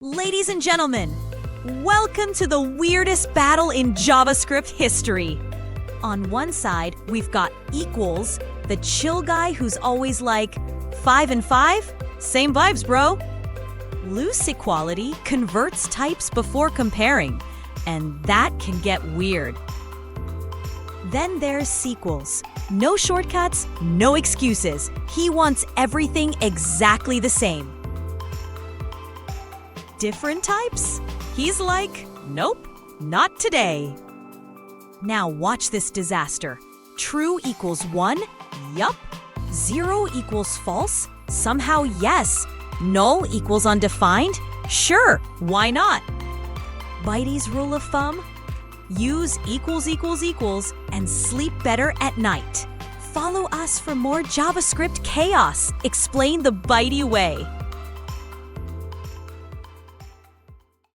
Ladies and gentlemen, welcome to the weirdest battle in JavaScript history. On one side, we've got equals, the chill guy who's always like, 5 and 5? Same vibes, bro. Loose equality converts types before comparing, and that can get weird. Then there's sequels. No shortcuts, no excuses. He wants everything exactly the same. Different types? He's like, nope, not today. Now watch this disaster. True equals 1? Yup. 0 equals false? Somehow yes. Null equals undefined? Sure, why not? Bytey's rule of thumb? Use equals and sleep better at night. Follow us for more JavaScript chaos. Explain the Bytey way.